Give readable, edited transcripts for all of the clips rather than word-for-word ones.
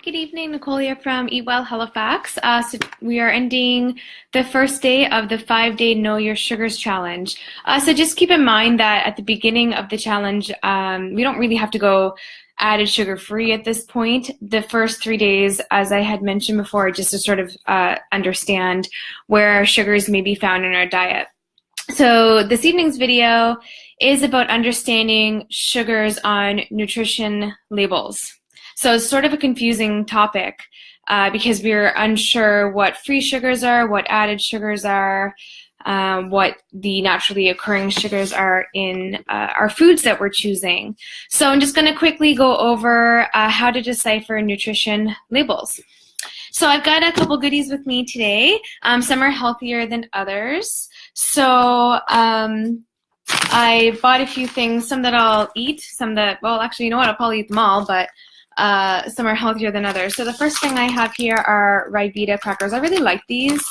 Good evening, Nicole here from Eat Well Halifax. So we are ending the first day of the 5-day Know Your Sugars challenge. So just keep in mind that at the beginning of the challenge, we don't really have to go added sugar free at this point. The first 3 days, as I had mentioned before, just to sort of understand where sugars may be found in our diet. So this evening's video is about understanding sugars on nutrition labels. So it's sort of a confusing topic because we're unsure what free sugars are, what added sugars are, what the naturally occurring sugars are in our foods that we're choosing. So I'm just going to quickly go over how to decipher nutrition labels. So I've got a couple goodies with me today. Some are healthier than others. So I bought a few things, some that I'll eat, some that, well, actually, you know what, I'll probably eat them all, but some are healthier than others. So the first thing I have here are Ryvita crackers. I really like these.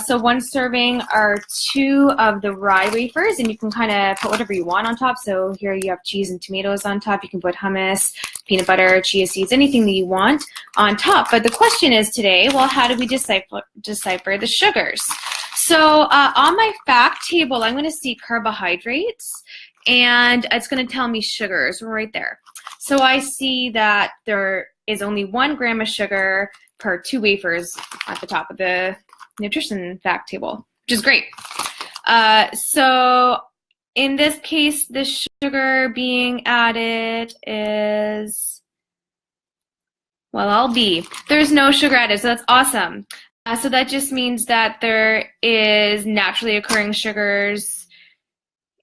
So one serving are 2 of the rye wafers, and you can kind of put whatever you want on top. So here you have cheese and tomatoes on top. You can put hummus, peanut butter, chia seeds, anything that you want on top. But the question is today, well, how do we decipher the sugars? So on my fact table, I'm going to see carbohydrates, and it's going to tell me sugars right there. So I see that there is only 1 gram of sugar per 2 wafers at the top of the nutrition fact table, which is great. So in this case, the sugar being added is, well, I'll be. There's no sugar added, so that's awesome. So that just means that there is naturally occurring sugars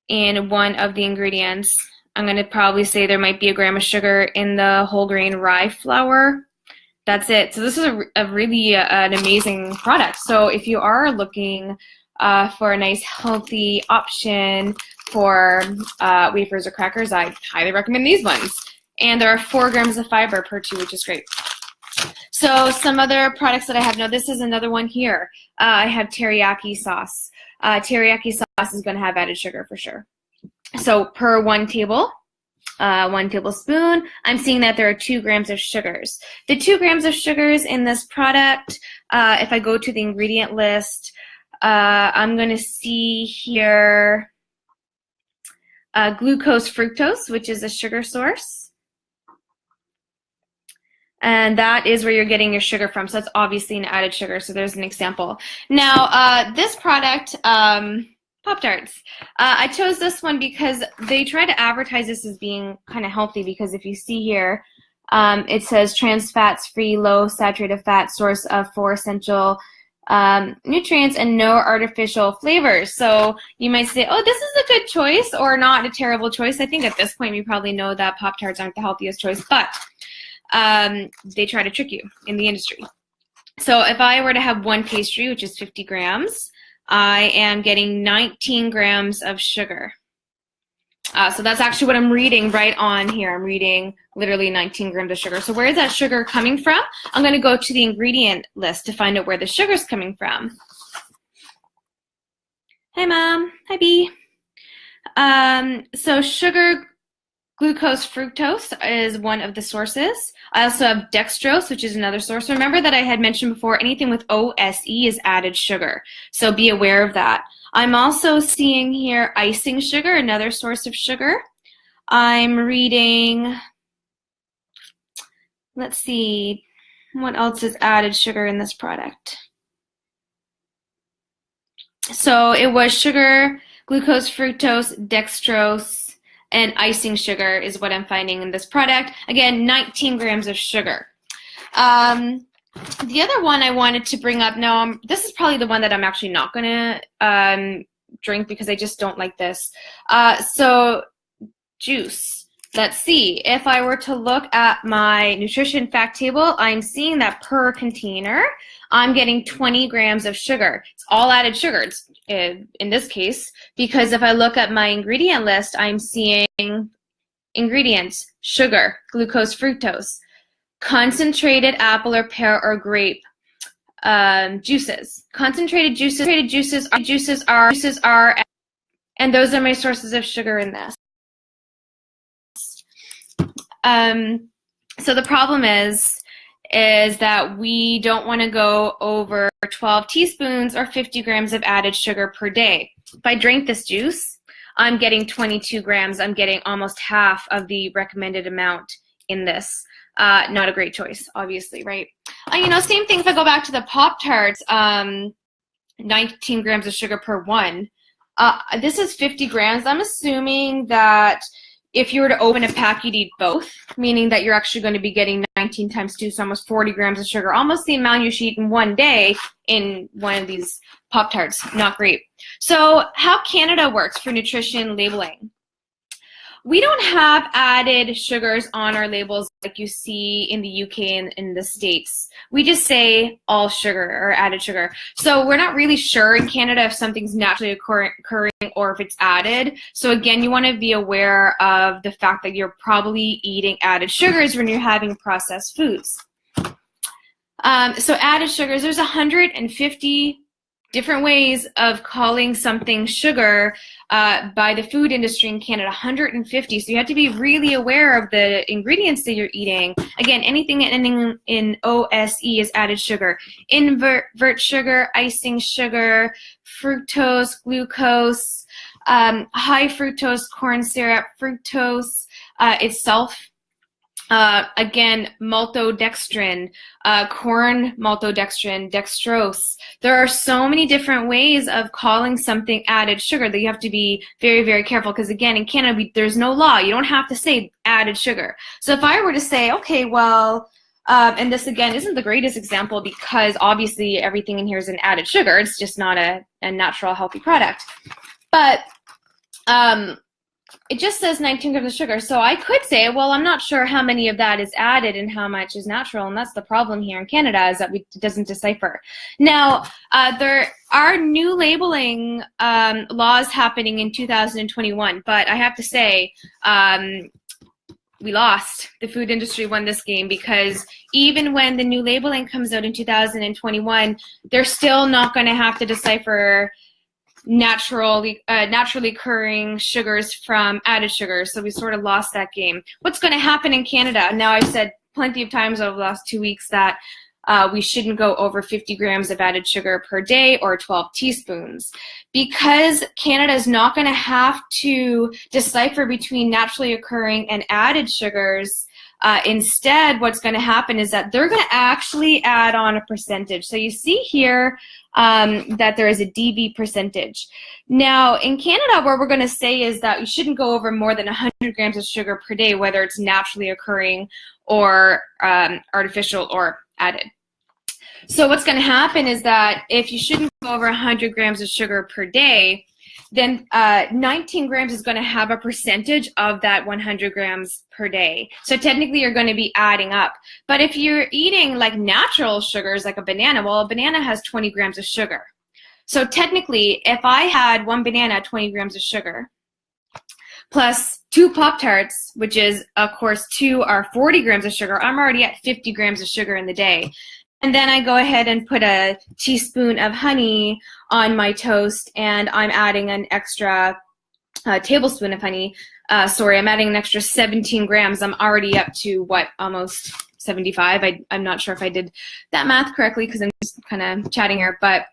in one of the ingredients. I'm going to probably say there might be a gram of sugar in the whole grain rye flour. That's it. So this is a really an amazing product. So if you are looking for a nice healthy option for wafers or crackers, I highly recommend these ones. And there are 4 grams of fiber per 2, which is great. So some other products that I have. Now this is another one here. I have teriyaki sauce. Teriyaki sauce is going to have added sugar for sure. So per 1 tablespoon, I'm seeing that there are 2 grams of sugars. The 2 grams of sugars in this product, if I go to the ingredient list, I'm going to see here glucose fructose, which is a sugar source. And that is where you're getting your sugar from. So that's obviously an added sugar. So there's an example. Now, this product, Pop-Tarts. I chose this one because they try to advertise this as being kind of healthy, because if you see here, it says trans fats free, low saturated fat source of 4 essential nutrients and no artificial flavors. So you might say, oh, this is a good choice or not a terrible choice. I think at this point we probably know that Pop-Tarts aren't the healthiest choice, but they try to trick you in the industry. So if I were to have 1 pastry, which is 50 grams, I am getting 19 grams of sugar. So that's actually what I'm reading right on here. I'm reading literally 19 grams of sugar. So where is that sugar coming from? I'm going to go to the ingredient list to find out where the sugar is coming from. Hi, Mom. Hi, B. So sugar, glucose fructose is one of the sources. I also have dextrose, which is another source. Remember that I had mentioned before, anything with OSE is added sugar. So be aware of that. I'm also seeing here icing sugar, another source of sugar. I'm reading, let's see, what else is added sugar in this product? So it was sugar, glucose fructose, dextrose, and icing sugar is what I'm finding in this product. Again, 19 grams of sugar. The other one I wanted to bring up, now this is probably the one that I'm actually not going to drink because I just don't like this. So juice. Let's see. If I were to look at my nutrition fact table, I'm seeing that per container, I'm getting 20 grams of sugar. It's all added sugar in this case, because if I look at my ingredient list, I'm seeing ingredients, sugar, glucose fructose, concentrated apple or pear or grape juices. Concentrated juices are, and those are my sources of sugar in this. So the problem is is that we don't want to go over 12 teaspoons or 50 grams of added sugar per day. If I drink this juice, I'm getting 22 grams. I'm getting almost half of the recommended amount in this. Not a great choice, obviously, right? Same thing if I go back to the Pop-Tarts, 19 grams of sugar per one. This is 50 grams. I'm assuming that if you were to open a pack, you'd eat both, meaning that you're actually going to be getting 19 times 2, so almost 40 grams of sugar, almost the amount you should eat in one day in one of these Pop-Tarts. Not great. So how Canada works for nutrition labeling. We don't have added sugars on our labels like you see in the UK and in the States. We just say all sugar or added sugar. So we're not really sure in Canada if something's naturally occurring or if it's added. So again, you want to be aware of the fact that you're probably eating added sugars when you're having processed foods. So added sugars, there's 150 different ways of calling something sugar by the food industry in Canada, 150. So you have to be really aware of the ingredients that you're eating. Again, anything ending in OSE is added sugar. Invert sugar, icing sugar, fructose, glucose, high fructose corn syrup, fructose itself. Again, maltodextrin, corn maltodextrin, dextrose. There are so many different ways of calling something added sugar that you have to be very, very careful because, again, in Canada, there's no law. You don't have to say added sugar. So if I were to say, okay, well, and this, again, isn't the greatest example because, obviously, everything in here is an added sugar. It's just not a natural, healthy product. But it just says 19 grams of sugar. So I could say, well, I'm not sure how many of that is added and how much is natural. And that's the problem here in Canada is that it doesn't decipher. Now, there are new labeling laws happening in 2021. But I have to say, we lost. The food industry won this game because even when the new labeling comes out in 2021, they're still not going to have to decipher naturally occurring sugars from added sugars. So we sort of lost that game. What's going to happen in Canada? Now, I've said plenty of times over the last 2 weeks that we shouldn't go over 50 grams of added sugar per day or 12 teaspoons. Because Canada is not going to have to decipher between naturally occurring and added sugars, instead, what's going to happen is that they're going to actually add on a percentage. So you see here that there is a DV percentage. Now, in Canada, what we're going to say is that you shouldn't go over more than 100 grams of sugar per day, whether it's naturally occurring or artificial or added. So what's going to happen is that if you shouldn't go over 100 grams of sugar per day, then 19 grams is going to have a percentage of that 100 grams per day. So technically you're going to be adding up. But if you're eating like natural sugars, like a banana, well, a banana has 20 grams of sugar. So technically, if I had one banana, 20 grams of sugar, plus 2 Pop-Tarts, which is, of course, 2 are 40 grams of sugar, I'm already at 50 grams of sugar in the day. And then I go ahead and put a teaspoon of honey on my toast, and I'm adding an extra tablespoon of honey. I'm adding an extra 17 grams. I'm already up to, what, almost 75? I'm not sure if I did that math correctly because I'm just kind of chatting here. But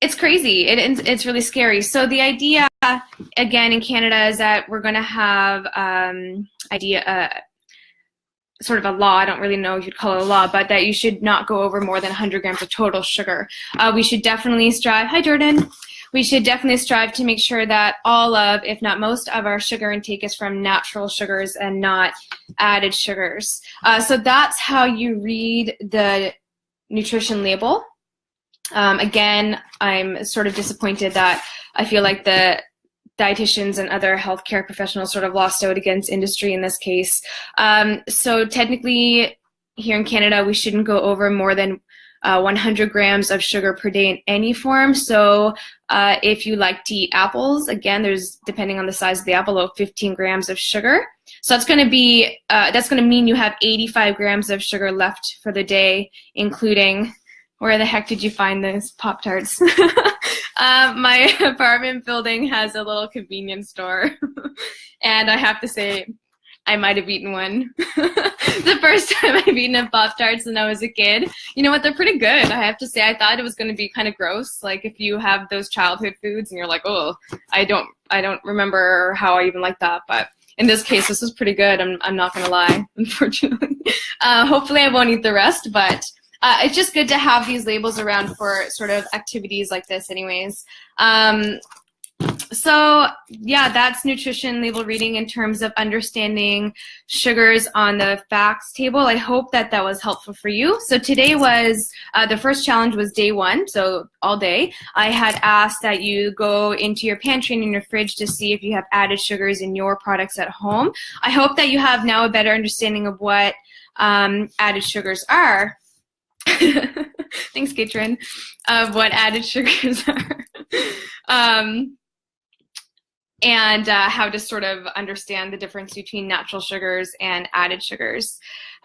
it's crazy. It's really scary. So the idea, again, in Canada is that we're going to have sort of a law, I don't really know if you'd call it a law, but that you should not go over more than 100 grams of total sugar. We should definitely strive, hi Jordan, we should definitely strive to make sure that all of, if not most of our sugar intake is from natural sugars and not added sugars. So that's how you read the nutrition label. Again, I'm sort of disappointed that I feel like the dietitians and other healthcare professionals sort of lost out against industry in this case. So technically, here in Canada, we shouldn't go over more than 100 grams of sugar per day in any form. So if you like to eat apples, again, there's, depending on the size of the apple, about 15 grams of sugar. So that's going to be, that's going to mean you have 85 grams of sugar left for the day, including, where the heck did you find those Pop-Tarts? My apartment building has a little convenience store, and I have to say, I might have eaten one. The first time I've eaten a Pop-Tarts when I was a kid. You know what? They're pretty good. I have to say, I thought it was going to be kind of gross. Like if you have those childhood foods and you're like, oh, I don't remember how I even like that. But in this case, this was pretty good. I'm not going to lie, unfortunately. Hopefully I won't eat the rest, but it's just good to have these labels around for sort of activities like this anyways. So yeah, that's nutrition label reading in terms of understanding sugars on the facts table. I hope that that was helpful for you. So today was, the first challenge was day 1, so all day. I had asked that you go into your pantry and in your fridge to see if you have added sugars in your products at home. I hope that you have now a better understanding of what added sugars are. Thanks, Katrin, of what added sugars are. And how to sort of understand the difference between natural sugars and added sugars.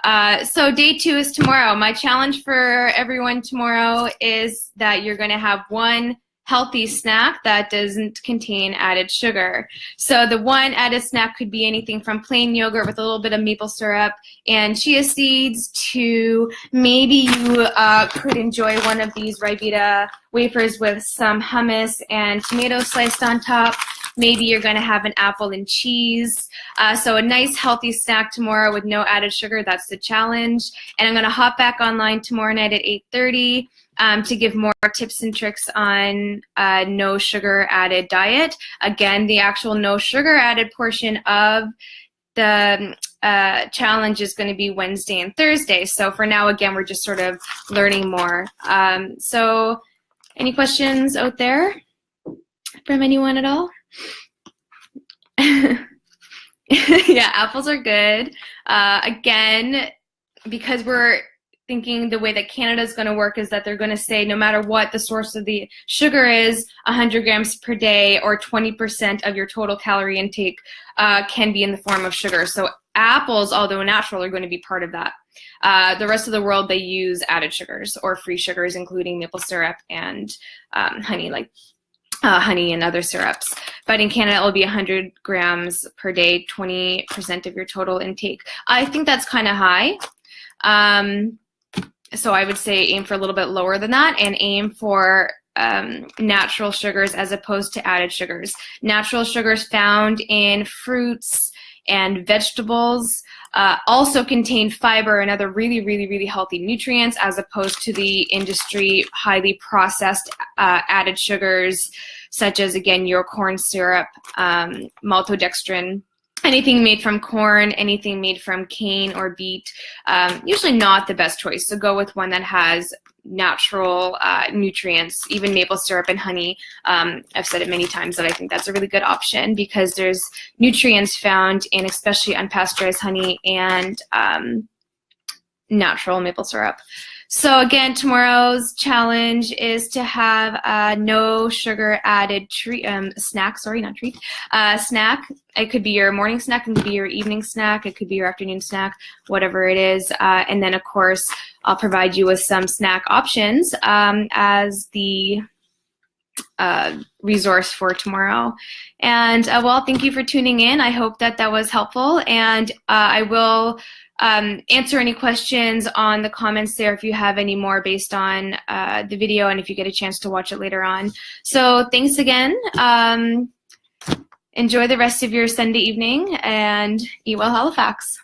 So day 2 is tomorrow. My challenge for everyone tomorrow is that you're going to have one healthy snack that doesn't contain added sugar. So the one added snack could be anything from plain yogurt with a little bit of maple syrup and chia seeds to maybe you could enjoy one of these Ribena wafers with some hummus and tomato sliced on top. Maybe you're going to have an apple and cheese. So a nice healthy snack tomorrow with no added sugar. That's the challenge. And I'm going to hop back online tomorrow night at 8:30 to give more tips and tricks on no sugar added diet. Again, the actual no sugar added portion of the challenge is going to be Wednesday and Thursday. So for now, again, we're just sort of learning more. So any questions out there from anyone at all? Yeah, apples are good. Again, because we're thinking the way that Canada is going to work is that they're going to say no matter what the source of the sugar is, 100 grams per day or 20% of your total calorie intake can be in the form of sugar. So apples, although natural, are going to be part of that. The rest of the world, they use added sugars or free sugars, including maple syrup and honey, like honey and other syrups. But in Canada, it will be 100 grams per day, 20% of your total intake. I think that's kind of high. So I would say aim for a little bit lower than that and aim for natural sugars as opposed to added sugars. Natural sugars found in fruits and vegetables also contain fiber and other really healthy nutrients as opposed to the industry highly processed added sugars such as, again, your corn syrup, maltodextrin, anything made from corn, anything made from cane or beet, usually not the best choice. So go with one that has natural nutrients, even maple syrup and honey. I've said it many times that I think that's a really good option because there's nutrients found in especially unpasteurized honey and natural maple syrup. So again, tomorrow's challenge is to have no sugar added snack. Sorry, not treat. Snack. It could be your morning snack. It could be your evening snack. It could be your afternoon snack, whatever it is. And then, of course, I'll provide you with some snack options as the resource for tomorrow. And well, thank you for tuning in. I hope that that was helpful. And I will answer any questions on the comments there if you have any more based on the video and if you get a chance to watch it later on. So thanks again. Enjoy the rest of your Sunday evening and eat well, Halifax.